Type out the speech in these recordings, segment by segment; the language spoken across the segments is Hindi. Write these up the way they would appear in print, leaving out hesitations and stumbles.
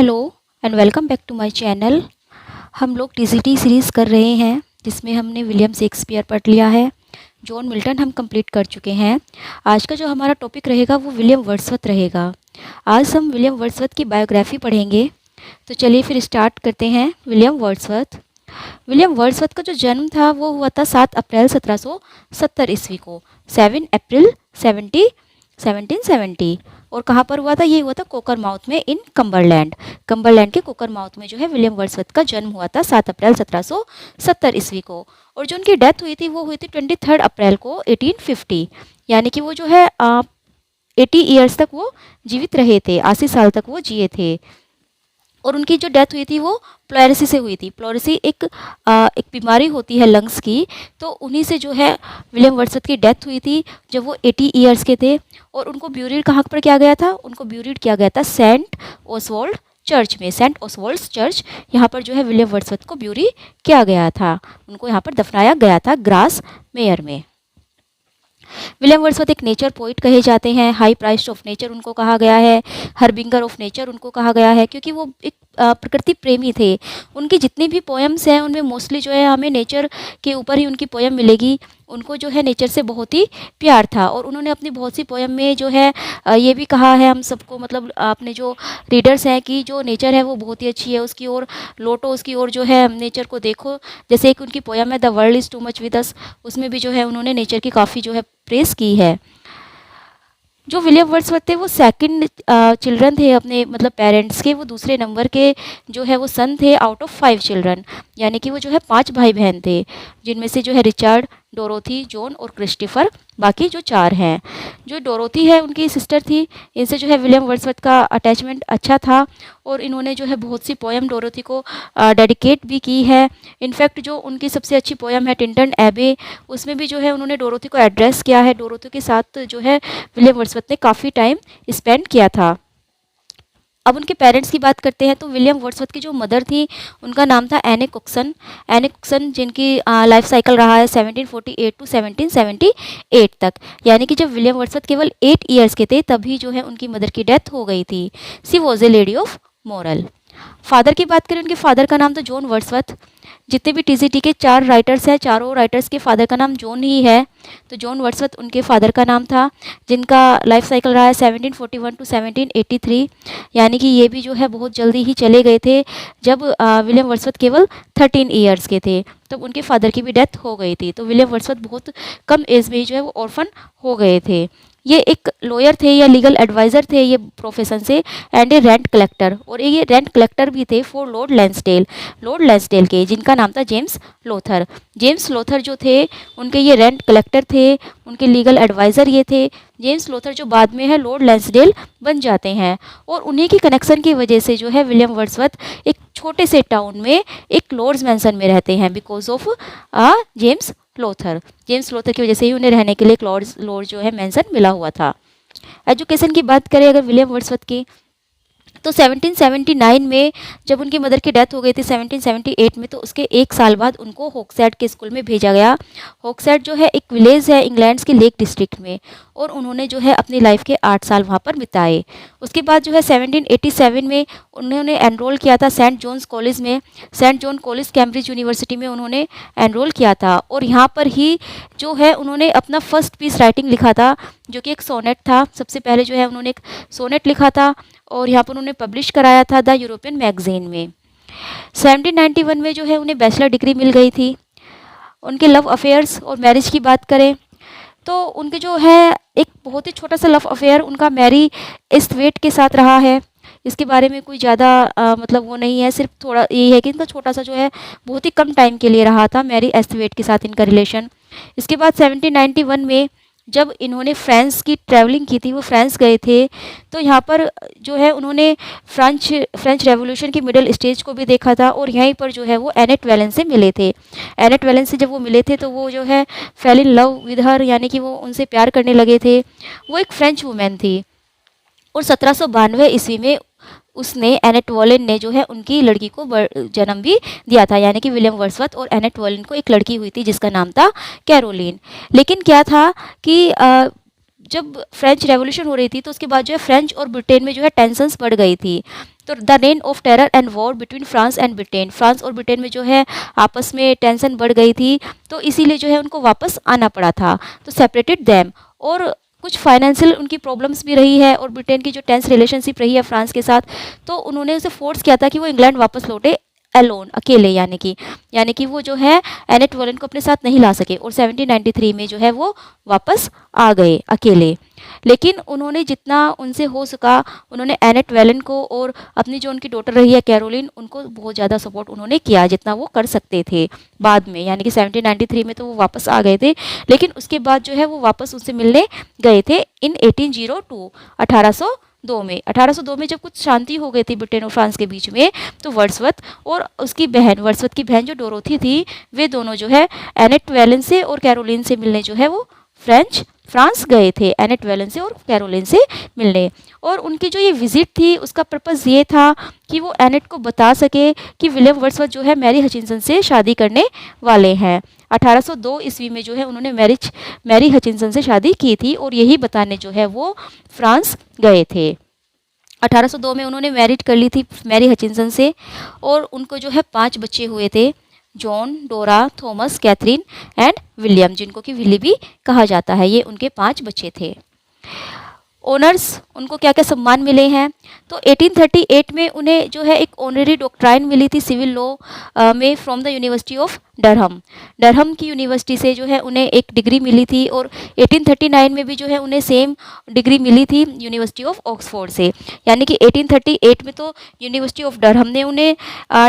Hello and welcome back to my channel. हम लोग टीसीटी सीरीज़ कर रहे हैं जिसमें हमने विलियम शेक्सपियर पढ़ लिया है। जॉन मिल्टन हम कंप्लीट कर चुके हैं। आज का जो हमारा टॉपिक रहेगा वो विलियम वर्ड्सवर्थ रहेगा। आज हम विलियम वर्ड्सवर्थ की बायोग्राफी पढ़ेंगे। तो चलिए फिर स्टार्ट करते हैं। विलियम वर्ड्सवर्थ का जो जन्म था वो हुआ था 7 अप्रैल 1770 ईस्वी को, 7 अप्रैल 1770। और कहाँ पर हुआ था? ये हुआ था कोकरमाउथ में, इन कम्बरलैंड के कोकरमाउथ में जो है विलियम वर्ड्सवर्थ का जन्म हुआ था 7 अप्रैल 1770 ईस्वी को। और जो उनकी डेथ हुई थी वो हुई थी 23 अप्रैल को 1850। यानी कि वो जो है 80 ईयर्स तक वो जीवित रहे थे, 80 साल तक वो जिए थे। और उनकी जो डेथ हुई थी वो प्लेरेसी से हुई थी। प्लेरेसी एक बीमारी होती है लंग्स की, तो उन्हीं से जो है विलियम वर्ड्सवर्थ की डेथ हुई थी जब वो 80 ईयर्स के थे। और उनको ब्यूरीड कहाँ पर किया गया था? उनको ब्यूरीड किया गया था सेंट ओसवाल्ड चर्च में, सेंट ओसवाल्ड्स चर्च। यहाँ पर जो है विलियम वर्ड्सवर्थ को ब्यूरी किया गया था, उनको यहाँ पर दफनाया गया था ग्रास मेयर में। विलियम वर्ड्सवर्थ एक नेचर पोइट कहे जाते हैं। हाई प्राइस्ट ऑफ नेचर उनको कहा गया है, हरबिंगर ऑफ नेचर उनको कहा गया है, क्योंकि वो एक प्रकृति प्रेमी थे। उनकी जितनी भी पोएम्स हैं उनमें मोस्टली जो है हमें नेचर के ऊपर ही उनकी पोएम मिलेगी। उनको जो है नेचर से बहुत ही प्यार था और उन्होंने अपनी बहुत सी पोएम में जो है ये भी कहा है हम सबको, मतलब अपने जो रीडर्स हैं, कि जो नेचर है वो बहुत ही अच्छी है, उसकी ओर लौटो, उसकी ओर जो है नेचर को देखो। जैसे एक उनकी पोएम है the world is too much with us, उसमें भी जो है उन्होंने नेचर की काफ़ी जो है प्रेस की है। जो विलियम वर्ड्सवर्थ थे वो सेकंड चिल्ड्रन थे अपने, मतलब पेरेंट्स के। वो दूसरे नंबर के जो है वो सन थे आउट ऑफ 5 चिल्ड्रन, यानी कि वो जो है 5 भाई बहन थे, जिनमें से जो है रिचर्ड, डोरोथी, जॉन और क्रिस्टोफर, बाकी जो 4 हैं। जो डोरोथी है उनकी सिस्टर थी, इनसे जो है विलियम वर्ड्सवर्थ का अटैचमेंट अच्छा था और इन्होंने जो है बहुत सी पोएम डोरोथी को डेडिकेट भी की है। इनफैक्ट जो उनकी सबसे अच्छी पोएम है टिंटन एबे, उसमें भी जो है उन्होंने डोरोथी को एड्रेस किया है। डोरोथी के साथ जो है विलियम वर्ड्सवर्थ ने काफ़ी टाइम स्पेंड किया था। अब उनके पेरेंट्स की बात करते हैं तो विलियम वर्ड्सवर्थ की जो मदर थी उनका नाम था एने कुक्सन। एने कुक्सन जिनकी लाइफ साइकिल रहा है 1748 टू 1778 तक, यानी कि जब विलियम वर्ड्सवर्थ केवल 8 ईयर्स के थे तभी जो है उनकी मदर की डेथ हो गई थी। She was a lady of moral. Father की बात करें, उनके फादर का नाम था जॉन वर्ड्सवर्थ। जितने भी टीसीटी के 4 राइटर्स हैं, चारों राइटर्स के फादर का नाम जॉन ही है, तो जॉन वर्ड्सवर्थ उनके फादर का नाम था, जिनका लाइफ साइकिल रहा है 1741 टू 1783। यानी कि ये भी जो है बहुत जल्दी ही चले गए थे। जब विलियम वर्ड्सवर्थ केवल 13 ईयर्स के थे तब उनके फादर की भी डेथ हो गई थी। तो विलियम वर्ड्सवर्थ बहुत कम एज में ही जो है वो ऑर्फन हो गए थे। ये एक लॉयर थे या लीगल एडवाइज़र थे ये प्रोफेशन से, एंड ए रेंट कलेक्टर। और ये रेंट कलेक्टर भी थे फॉर लॉर्ड लैंसडेल के, जिनका नाम था जेम्स लोथर। जेम्स लोथर जो थे उनके ये रेंट कलेक्टर थे, उनके लीगल एडवाइज़र ये थे। जेम्स लोथर जो बाद में है लॉर्ड लैंसडेल बन जाते हैं। और उन्हीं की कनेक्शन की वजह से जो है विलियम वर्ड्सवर्थ एक छोटे से टाउन में एक लॉर्ड्स मैंसन में रहते हैं, बिकॉज ऑफ जेम्स लोथर की वजह से ही उन्हें रहने के लिए एक लॉर्ड जो है मैंसन मिला हुआ था। एजुकेशन की बात करें अगर विलियम वर्ड्सवर्थ की, तो 1779 में जब उनकी मदर की डेथ हो गई थी 1778 में, तो उसके 1 साल बाद उनको हॉक्सैड के स्कूल में भेजा गया। हॉक्सैड जो है एक विलेज है इंग्लैंड के लेक डिस्ट्रिक्ट में, और उन्होंने जो है अपनी लाइफ के 8 साल वहाँ पर बिताए। उसके बाद जो है 1787 में उन्होंने एनरोल किया था सेंट जॉन्स कॉलेज में। Saint John college Cambridge university में उन्होंने एनरोल किया था, और यहाँ पर ही जो है उन्होंने अपना फर्स्ट पीस राइटिंग लिखा था, जो कि एक सोनेट था। सबसे पहले जो है उन्होंने एक सोनेट लिखा था और यहाँ पर उन्होंने पब्लिश कराया था द यूरोपियन मैगजीन में। 1791 में जो है उन्हें बैचलर डिग्री मिल गई थी। उनके लव अफेयर्स और मैरिज की बात करें तो उनके जो है एक बहुत ही छोटा सा लव अफेयर उनका मैरी एस्थवेट के साथ रहा है। इसके बारे में कोई ज़्यादा मतलब वो नहीं है, सिर्फ थोड़ा यही है कि इनका छोटा सा जो है बहुत ही कम टाइम के लिए रहा था मैरी एस्थवेट के साथ इनका रिलेशन। इसके बाद 1791 में जब इन्होंने फ्रांस की ट्रैवलिंग की थी, वो फ्रांस गए थे, तो यहाँ पर जो है उन्होंने फ्रेंच रेवोल्यूशन की मिडिल स्टेज को भी देखा था, और यहीं पर जो है वो एनेट वेलेन से मिले थे। एनेट वेलेन से जब वो मिले थे तो वो जो है fail in love with her, यानी कि वो उनसे प्यार करने लगे थे। वो एक फ्रेंच वुमेन थी, और 1792 ईस्वी में उसने एनेट वॉलेन ने जो है उनकी लड़की को जन्म भी दिया था, यानी कि विलियम वर्ड्सवर्थ और एनेट वॉलेन को एक लड़की हुई थी जिसका नाम था कैरोलिन। लेकिन क्या था कि जब फ्रेंच रेवोल्यूशन हो रही थी तो उसके बाद जो है फ्रेंच और ब्रिटेन में जो है टेंशन्स बढ़ गई थी। तो the rain of terror and war between France and Britain, France और ब्रिटेन में जो है आपस में टेंशन बढ़ गई थी, तो इसीलिए जो है उनको वापस आना पड़ा था। तो सेपरेटेड दैम, और कुछ फाइनेंशियल उनकी प्रॉब्लम्स भी रही है और ब्रिटेन की जो टेंस रिलेशनशिप रही है फ्रांस के साथ, तो उन्होंने उसे फोर्स किया था कि वो इंग्लैंड वापस लौटे अलोन, अकेले, यानी कि वो जो है एनेट वॉलन को अपने साथ नहीं ला सके, और 1793 में जो है वो वापस आ गए अकेले। लेकिन उन्होंने जितना उनसे हो सका, उन्होंने एनेट वेलन को और अपनी जो उनकी डॉटर रही है कैरोलिन, उनको बहुत ज़्यादा सपोर्ट उन्होंने किया जितना वो कर सकते थे बाद में, यानी कि 1793 में तो वो वापस आ गए थे, लेकिन उसके बाद जो है वो वापस उनसे मिलने गए थे इन 1802, 1802 में। 1802 में जब कुछ शांति हो गई थी ब्रिटेन और फ्रांस के बीच में, तो वर्ड्सवर्थ और उसकी बहन, वर्ड्सवर्थ की बहन जो डोरोथी थी, वे दोनों जो है एनेट वेलन से और कैरोलिन से मिलने जो है वो फ्रांस गए थे, एनेट वेलन से और कैरोलिन से मिलने। और उनकी जो ये विजिट थी उसका पर्पज़ ये था कि वो एनेट को बता सके कि विलियम वर्ड्सवर्थ जो है मैरी हचिंसन से शादी करने वाले हैं। 1802 ईस्वी में जो है उन्होंने मैरी हचिंसन से शादी की थी, और यही बताने जो है वो फ्रांस गए थे। 1802 में उन्होंने मैरिज कर ली थी मैरी हचिंसन से, और उनको जो है 5 बच्चे हुए थे, जॉन, डोरा, थॉमस, कैथरीन एंड विलियम, जिनको कि विली भी कहा जाता है। ये उनके 5 बच्चे थे। ऑनर्स, उनको क्या क्या सम्मान मिले हैं, तो 1838 में उन्हें जो है एक ऑनरी डॉक्ट्राइन मिली थी सिविल लॉ में from the university of Durham की यूनिवर्सिटी से जो है उन्हें एक डिग्री मिली थी, और 1839 में भी जो है उन्हें सेम डिग्री मिली थी यूनिवर्सिटी ऑफ ऑक्सफोर्ड से। यानी कि 1838 में तो यूनिवर्सिटी ऑफ डरहम ने उन्हें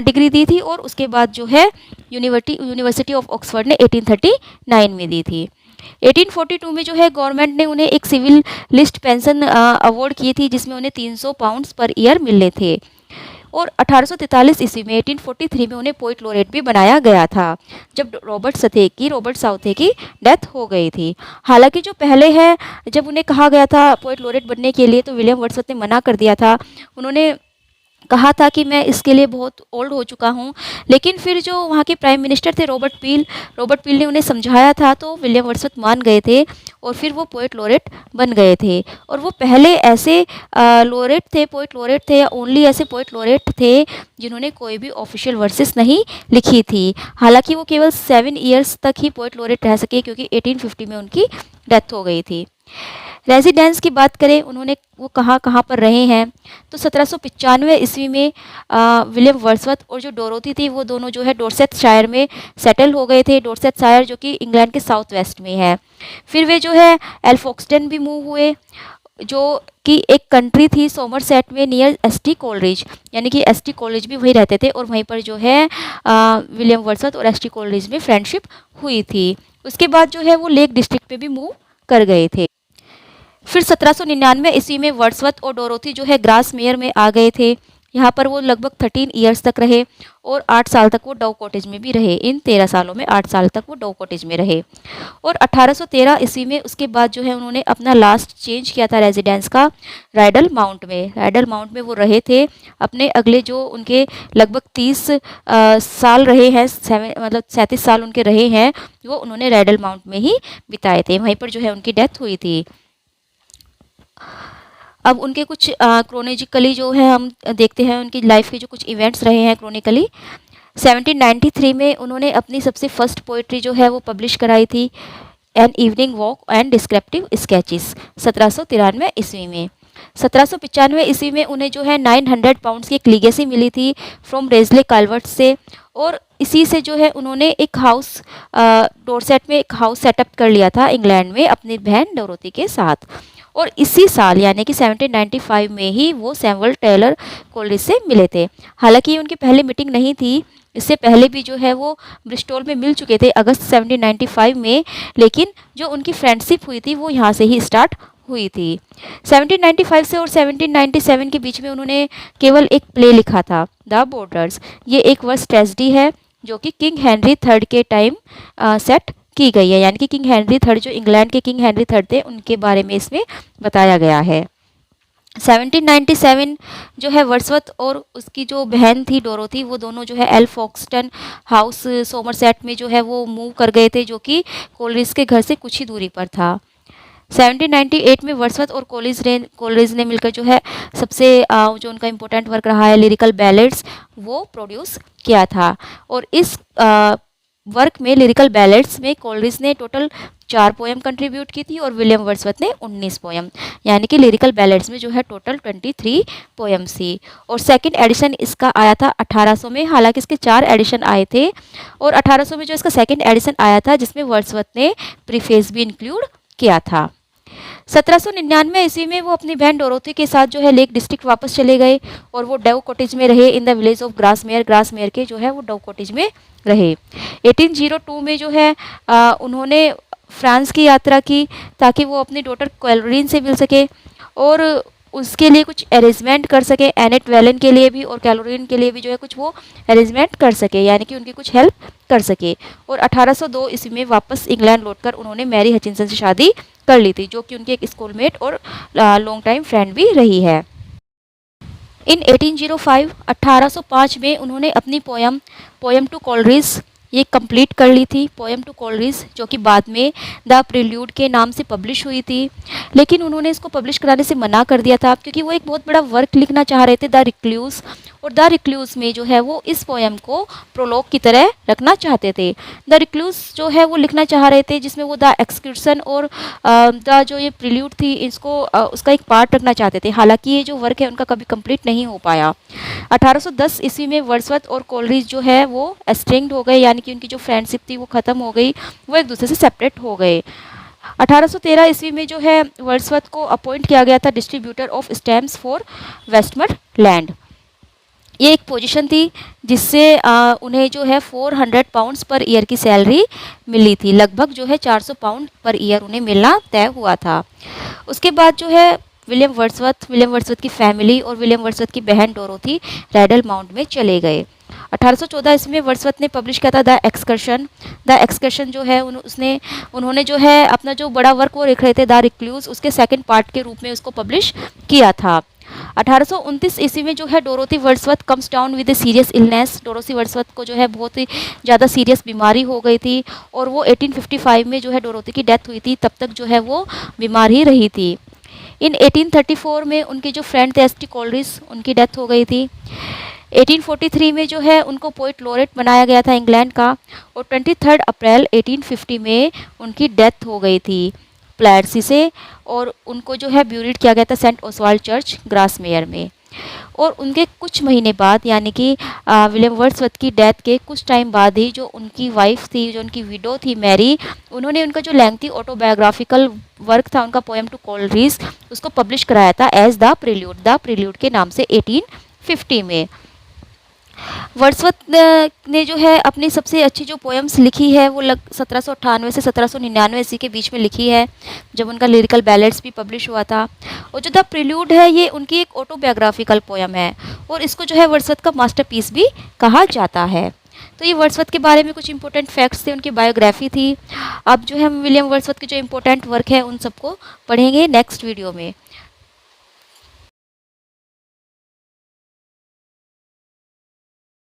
डिग्री दी थी, और उसके बाद जो है यूनिवर्सिटी ऑफ ऑक्सफोर्ड ने 1839 में दी थी। 1842 में जो है गवर्नमेंट ने उन्हें एक सिविल लिस्ट पेंशन अवार्ड की थी, जिसमें उन्हें 300 पाउंड्स पर ईयर मिले थे। और 1843 ईस्वी में 1843 में उन्हें पोइट लॉरेट भी बनाया गया था, जब रॉबर्ट साउथे की डेथ हो गई थी। हालांकि जो पहले है, जब उन्हें कहा गया था पोइट लॉरेट बनने के लिए, तो विलियम वर्ड्सवर्थ ने मना कर दिया था। उन्होंने कहा था कि मैं इसके लिए बहुत ओल्ड हो चुका हूँ, लेकिन फिर जो वहाँ के प्राइम मिनिस्टर थे रॉबर्ट पील ने उन्हें समझाया था, तो विलियम वर्ड्सवर्थ मान गए थे, और फिर वो पोइट लॉरेट बन गए थे। और वो पहले ऐसे पोइट लॉरेट थे, या ओनली ऐसे पोइट लॉरेट थे जिन्होंने कोई भी ऑफिशियल वर्सेस नहीं लिखी थी। हालांकि वो केवल 7 ईयर्स तक ही पोइट लॉरेट रह सके, क्योंकि 1850 में उनकी डेथ हो गई थी। रेजिडेंस की बात करें, उन्होंने वो कहाँ पर रहे हैं, तो 1795 ईस्वी में विलियम वर्ड्सवर्थ और जो डोरोथी थी, वो दोनों जो है डॉर्सेटशायर में सेटल हो गए थे। डॉर्सेटशायर जो कि इंग्लैंड के साउथ वेस्ट में है। फिर वे जो है एल्फोक्सटन भी मूव हुए, जो कि एक कंट्री थी सोमरसेट में नियर एसटी कॉलेज, यानी कि एसटी कॉलेज भी वहीं रहते थे, और वहीं पर जो है विलियम वर्ड्सवर्थ और एसटी कॉलेज में फ्रेंडशिप हुई थी। उसके बाद जो है वो लेक डिस्ट्रिक्ट में भी मूव कर गए थे। फिर 1799 ईस्वी में वर्ड्सवर्थ और डोरोथी जो है ग्रासमेयर में आ गए थे। यहाँ पर वो लगभग 13 ईयर्स तक रहे, और 8 साल तक वो डव कॉटेज में भी रहे। इन 13 सालों में 8 साल तक वो डव कॉटेज में रहे। और 1813 ईस्वी में उसके बाद जो है उन्होंने अपना लास्ट चेंज किया था रेजिडेंस का राइडल माउंट में वो रहे थे। अपने अगले जो उनके लगभग 30 साल रहे हैं, 37 साल उनके रहे हैं, वो उन्होंने राइडल माउंट में ही बिताए थे। वहीं पर जो है उनकी डेथ हुई थी। अब उनके कुछ क्रोनोलॉजिकली जो है हम देखते हैं, उनकी लाइफ के जो कुछ इवेंट्स रहे हैं क्रोनिकली। 1793 में उन्होंने अपनी सबसे फर्स्ट पोइट्री जो है वो पब्लिश कराई थी, an evening walk and descriptive sketches, 1793 ईस्वी में। 1795 ईस्वी में उन्हें जो है 900 पाउंड्स की एक लीगेसी मिली थी फ्रॉम रेजले काल्वर्ट से, और इसी से जो है उन्होंने एक हाउस डोरसेट में एक हाउस सेटअप कर लिया था इंग्लैंड में अपनी बहन डोरोथी के साथ। और इसी साल यानी कि 1795 में ही वो सैमुअल टेलर कोलरिज से मिले थे। हालांकि ये उनकी पहली मीटिंग नहीं थी, इससे पहले भी जो है वो ब्रिस्टोल में मिल चुके थे अगस्त 1795 में, लेकिन जो उनकी फ्रेंडशिप हुई थी वो यहाँ से ही स्टार्ट हुई थी। 1795 से और 1797 के बीच में उन्होंने केवल एक प्ले लिखा था, द बॉर्डर्स। ये एक वर्स ट्रेजेडी है जो कि किंग हेनरी थर्ड के टाइम सेट की गई है, यानी कि किंग हेनरी थर्ड जो इंग्लैंड के किंग हेनरी थर्ड थे उनके बारे में इसमें बताया गया है। 1797 जो है वर्ड्सवर्थ और उसकी जो बहन थी डोरोथी, वो दोनों जो है एल्फोक्सटन हाउस सोमरसेट में जो है वो मूव कर गए थे, जो कि कोलरिज के घर से कुछ ही दूरी पर था। 1798 में वर्ड्सवर्थ और कोलरिज ने मिलकर जो है सबसे जो उनका इम्पोर्टेंट वर्क रहा है लिरिकल बैलेड्स वो प्रोड्यूस किया था। और इस वर्क में लिरिकल बैलेड्स में कोलरिज ने टोटल 4 पोएम कंट्रीब्यूट की थी और विलियम वर्ड्सवर्थ ने 19 पोएम, यानी कि लिरिकल बैलेड्स में जो है टोटल 23 पोएम थी। और सेकंड एडिशन इसका आया था 1800 में, हालांकि इसके 4 एडिशन आए थे और 1800 में जो इसका सेकंड एडिशन आया था जिसमें वर्ड्सवर्थ ने प्रीफेस भी इंक्लूड किया था। 1799 ईस्वी में वो अपनी बहन डोरोथी के साथ जो है लेक डिस्ट्रिक्ट वापस चले गए और वो डव कॉटेज में रहे इन द विलेज ऑफ ग्रासमेयर के जो है वो डव कॉटेज में रहे। 1802 में जो है उन्होंने फ्रांस की यात्रा की ताकि वो अपनी डॉटर कैरोलिन से मिल सके और उसके लिए कुछ अरेंजमेंट कर सके, एनेट वेलन के लिए भी और कैरोलिन के लिए भी जो है कुछ वो अरेंजमेंट कर सके, यानी कि उनकी कुछ हेल्प कर सके। और 1802 ईस्वी में वापस इंग्लैंड लौटकर उन्होंने मैरी हचिंसन से शादी कर ली थी, जो कि उनकी एक स्कूलमेट और लॉन्ग टाइम फ्रेंड भी रही है। इन 1805 में उन्होंने अपनी पोएम टू कोलरिज ये कंप्लीट कर ली थी, पोएम टू कोलरिज, जो कि बाद में द प्रिल्यूड के नाम से पब्लिश हुई थी। लेकिन उन्होंने इसको पब्लिश कराने से मना कर दिया था क्योंकि वो एक बहुत बड़ा वर्क लिखना चाह रहे थे, द रिक्लूज। और द रिक्लूज में जो है वो इस पोएम को प्रोलॉग की तरह रखना चाहते थे। द रिक्लूज जो है वो लिखना चाह रहे थे जिसमें वो द एक्सक्यूशन और द जो ये प्रिल्यूड थी इसको उसका एक पार्ट रखना चाहते थे। हालांकि ये जो वर्क है उनका कभी कंप्लीट नहीं हो पाया। 1810 ईस्वी में वर्ड्सवर्थ और कोलरिज जो है वो एस्ट्रेंग्ड हो गए, यानी कि उनकी जो फ्रेंडशिप थी वो ख़त्म हो गई, वो एक दूसरे से सेपरेट हो गए। 1813 ईस्वी में जो है वर्ड्सवर्थ को अपॉइंट किया गया था distributor of stamps for Westmorland. ये एक पोजीशन थी जिससे उन्हें जो है 400 पाउंड्स पर ईयर की सैलरी मिली थी, लगभग जो है 400 पाउंड पर ईयर उन्हें मिलना तय हुआ था। उसके बाद जो है विलियम वर्ड्सवर्थ की फैमिली और विलियम वर्ड्सवर्थ की बहन डोरोथी रैडल माउंट में चले गए। 1814 ईस्वी में वर्ड्सवर्थ ने पब्लिश किया था द एक्सकर्शन जो है उन्होंने जो है अपना जो बड़ा वर्क वो लिख रहे थे द रिक्लूज, उसके सेकंड पार्ट के रूप में उसको पब्लिश किया था। 1829 ईस्वी में जो है Dorothy Wordsworth comes down with a serious illness. Dorothy Wordsworth को जो है बहुत ही ज़्यादा सीरियस बीमारी हो गई थी और वो 1855 में जो है डोरोथी की डेथ हुई थी, तब तक जो है वो बीमार ही रही थी। इन 1834 में उनके जो फ्रेंड थे एस.टी. कोलरिज, उनकी डेथ हो गई थी। 1843 में जो है उनको पोइट लॉरेट बनाया गया था इंग्लैंड का और 23 अप्रैल 1850 में उनकी डेथ हो गई थी प्लेयर्सी से और उनको जो है ब्यूरिड किया गया था सेंट ओसवाल्ड चर्च ग्रासमेयर में। और उनके कुछ महीने बाद यानी कि विलियम वर्ड्सवर्थ की डेथ के कुछ टाइम बाद ही जो उनकी वाइफ थी, जो उनकी विडो थी मैरी, उन्होंने उनका जो लेंथी ऑटोबायोग्राफिकल वर्क था उनका पोएम टू कोलरिज उसको पब्लिश कराया था एज द प्रिल्यूड के नाम से 1850 में। वर्ड्सवर्थ ने जो है अपनी सबसे अच्छी जो पोएम्स लिखी है वो 1798 से 1799 ईस्वी के बीच में लिखी है, जब उनका लिरिकल बैलेड्स भी पब्लिश हुआ था। और जो द प्रिल्यूड है ये उनकी एक ऑटोबायोग्राफिकल पोएम है और इसको जो है वर्ड्सवर्थ का मास्टरपीस भी कहा जाता है। तो ये वर्ड्सवर्थ के बारे में कुछ इंपॉर्टेंट फैक्ट्स थे, उनकी बायोग्राफी थी। अब जो है हम विलियम वर्ड्सवर्थ के जो इंपॉर्टेंट वर्क है उन सबको पढ़ेंगे नेक्स्ट वीडियो में।